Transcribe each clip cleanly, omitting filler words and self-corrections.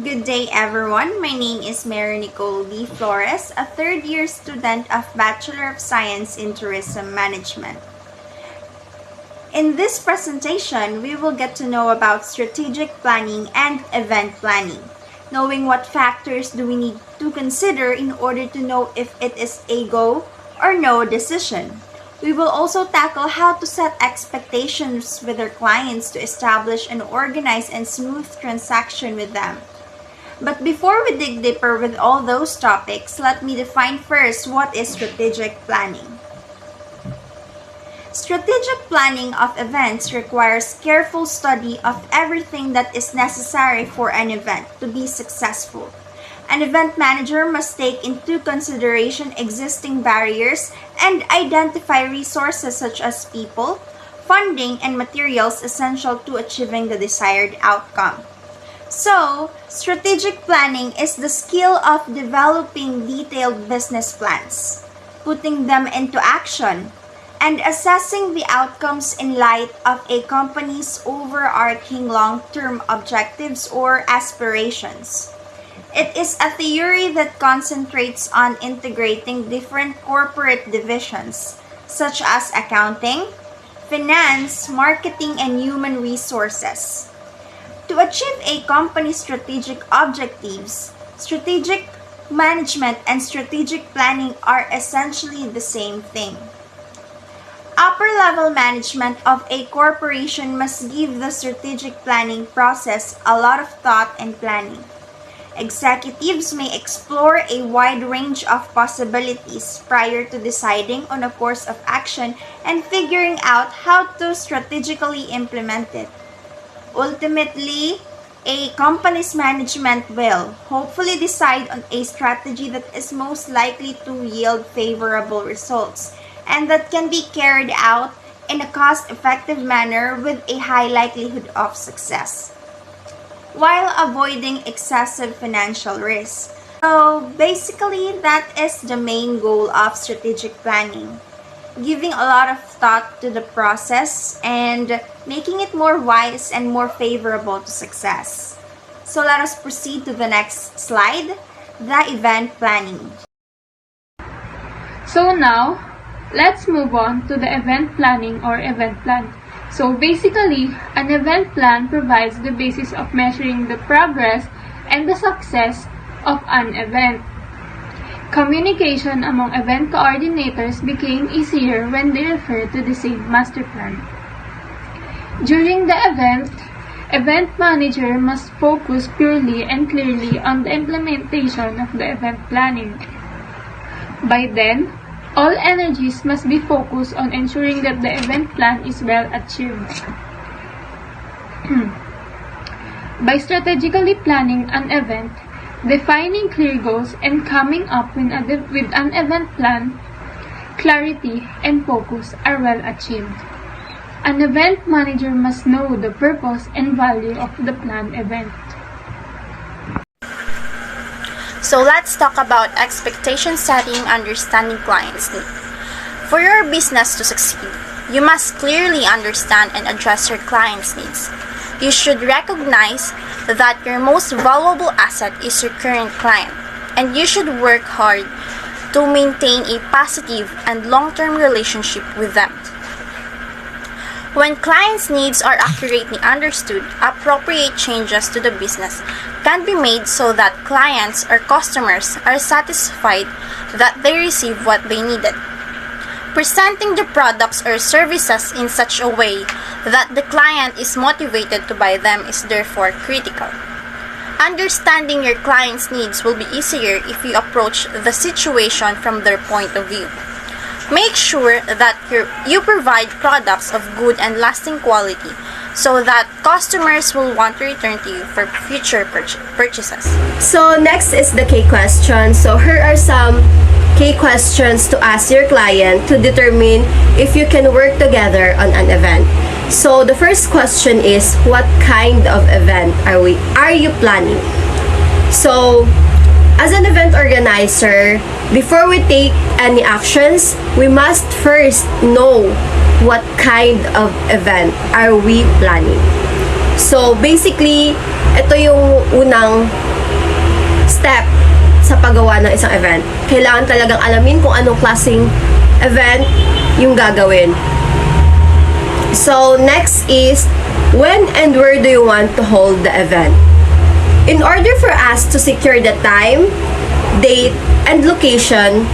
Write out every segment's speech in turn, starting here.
Good day everyone, my name is Nicole Flores, a third-year student of Bachelor of Science in Tourism Management. In this presentation, we will get to know about strategic planning and event planning, knowing what factors do we need to consider in order to know if it is a go or no decision. We will also tackle how to set expectations with our clients to establish an organized and smooth transaction with them. But before we dig deeper with all those topics, let me define first what is strategic planning. Strategic planning of events requires careful study of everything that is necessary for an event to be successful. An event manager must take into consideration existing barriers and identify resources such as people, funding, and materials essential to achieving the desired outcome. So, strategic planning is the skill of developing detailed business plans, putting them into action, and assessing the outcomes in light of a company's overarching long-term objectives or aspirations. It is a theory that concentrates on integrating different corporate divisions, such as accounting, finance, marketing, and human resources. To achieve a company's strategic objectives, strategic management and strategic planning are essentially the same thing. Upper-level management of a corporation must give the strategic planning process a lot of thought and planning. Executives may explore a wide range of possibilities prior to deciding on a course of action and figuring out how to strategically implement it. Ultimately, a company's management will hopefully decide on a strategy that is most likely to yield favorable results and that can be carried out in a cost-effective manner with a high likelihood of success, while avoiding excessive financial risk. So basically, that is the main goal of strategic planning. Giving a lot of thought to the process and making it more wise and more favorable to success. So let us proceed to the next slide, the event planning. So now, let's move on to the event planning or event plan. So basically, an event plan provides the basis of measuring the progress and the success of an event. Communication among event coordinators became easier when they referred to the same master plan. During the event manager must focus purely and clearly on the implementation of the event planning. By then, all energies must be focused on ensuring that the event plan is well achieved. By strategically planning an event, defining clear goals and coming up with an event plan, clarity and focus are well achieved. An event manager must know the purpose and value of the planned event. So let's talk about expectation setting, understanding clients' needs. For your business to succeed, you must clearly understand and address your clients' needs. You should recognize that your most valuable asset is your current client, and you should work hard to maintain a positive and long-term relationship with them. When clients' needs are accurately understood, appropriate changes to the business can be made so that clients or customers are satisfied that they receive what they needed. Presenting the products or services in such a way that the client is motivated to buy them is therefore critical. Understanding your client's needs will be easier if you approach the situation from their point of view. Make sure that you provide products of good and lasting quality so that customers will want to return to you for future purchases. So next is the key question. So here are some key questions to ask your client to determine if you can work together on an event. So the first question is, what kind of event are you planning? So as an event organizer, before we take any actions, we must first know what kind of event are we planning. So basically, ito yung unang step sa paggawa ng isang event. Kailangan talagang alamin kung anong klaseng event yung gagawin. So, next is, when and where do you want to hold the event? In order for us to secure the time, date, and location,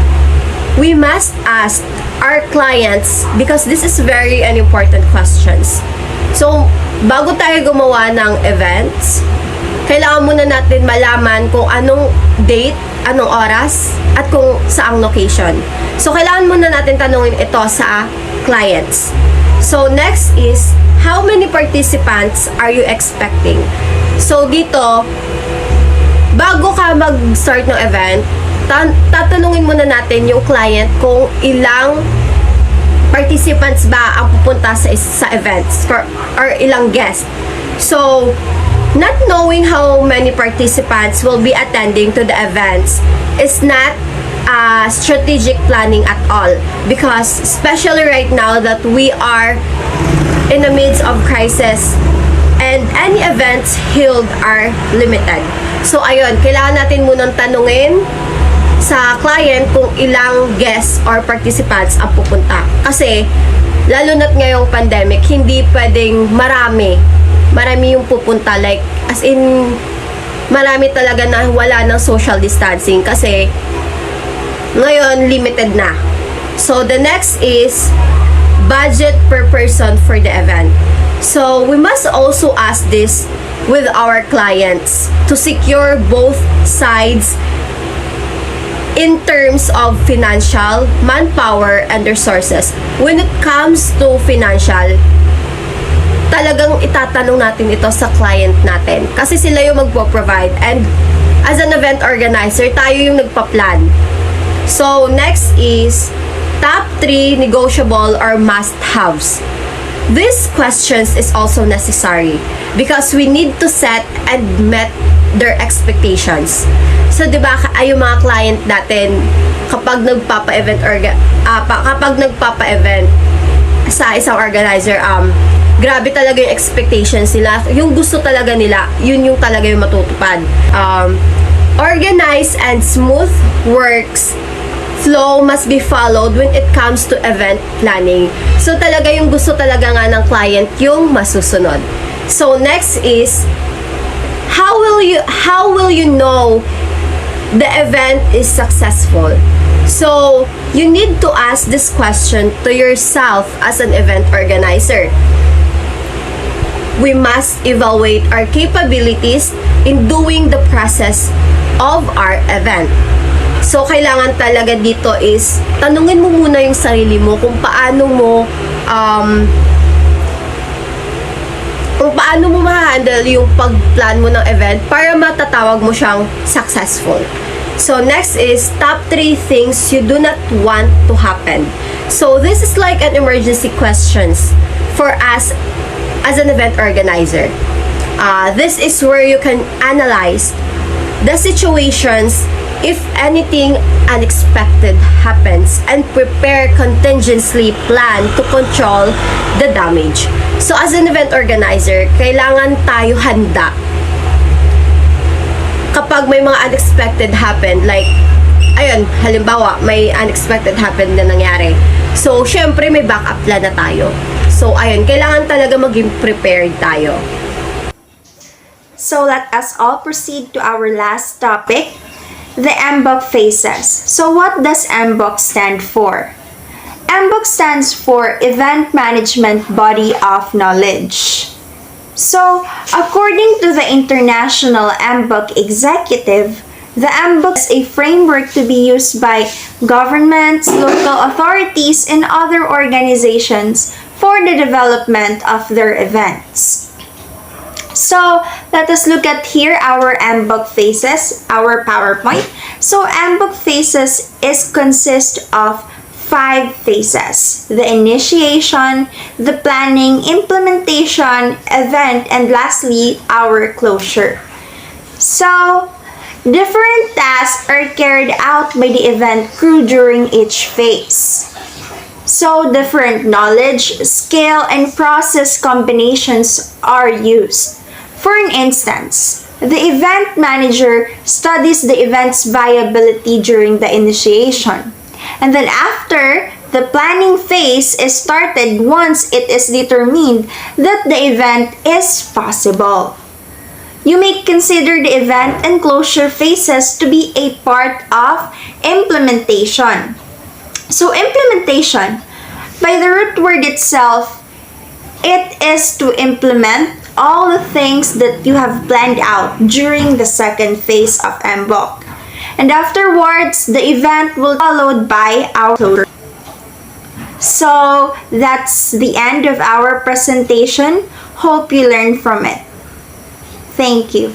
we must ask our clients, because this is very an important questions. So, bago tayo gumawa ng events, kailangan muna natin malaman kung anong date, anong oras, at kung saang location. So, kailangan muna natin tanungin ito sa clients. So, next is, how many participants are you expecting? So, dito, bago ka mag-start ng event, tatanungin muna natin yung client kung ilang participants ba ang pupunta sa events or ilang guests. So, not knowing how many participants will be attending to the events is not strategic planning at all, because especially right now that we are in the midst of crisis and any events held are limited. So, ayun, kailangan natin munang tanungin sa client kung ilang guests or participants ang pupunta. Kasi, lalo na't ngayong pandemic, hindi pwedeng marami yung pupunta. Like, as in, marami talaga na wala ng social distancing kasi ngayon, limited na. So, the next is budget per person for the event. So, we must also ask this with our clients to secure both sides in terms of financial, manpower, and resources. When it comes to financial, talagang itatanong natin ito sa client natin. Kasi sila yung magpo-provide. And as an event organizer, tayo yung nagpa-plan. So, next is top 3 negotiable or must-haves. These questions is also necessary because we need to set and met their expectations. So, di ba, yung mga client natin, kapag nagpapa-event sa isang organizer, grabe talaga yung expectations nila. Yung gusto talaga nila, yun yung talaga yung matutupad. Organized and smooth works flow must be followed when it comes to event planning. So, talaga yung gusto talaga nga ng client yung masusunod. So, next is, how will you know the event is successful? So, you need to ask this question to yourself as an event organizer. We must evaluate our capabilities in doing the process of our event. So, kailangan talaga dito is, tanungin mo muna yung sarili mo kung paano mo ma-handle yung pag-plan mo ng event para matatawag mo siyang successful. So, next is top 3 things you do not want to happen. So, this is like an emergency questions for us as an event organizer. This is where you can analyze the situations if anything unexpected happens and prepare contingency plan to control the damage. So, as an event organizer, kailangan tayo handa kapag may mga unexpected happen, like, ayun, halimbawa, may unexpected happen na nangyari. So, syempre, may backup plan na tayo. So, ayun, kailangan talaga maging prepared tayo. So, let us all proceed to our last topic, the MBOK phases. So, what does MBOK stand for? MBOK stands for Event Management Body of Knowledge. So, according to the International MBOK Executive, the MBOK is a framework to be used by governments, local authorities, and other organizations for the development of their events. So, let us look at here our MBOK phases, our PowerPoint. So, MBOK phases consist of 5 phases: the initiation, the planning, implementation, event, and lastly, our closure. So, different tasks are carried out by the event crew during each phase. So, different knowledge, scale, and process combinations are used. For an instance, the event manager studies the event's viability during the initiation. And then after, the planning phase is started once it is determined that the event is possible. You may consider the event and closure phases to be a part of implementation. So implementation, by the root word itself, it is to implement all the things that you have planned out during the second phase of MBOK. And afterwards, the event will be followed by our closure. So that's the end of our presentation. Hope you learned from it. Thank you.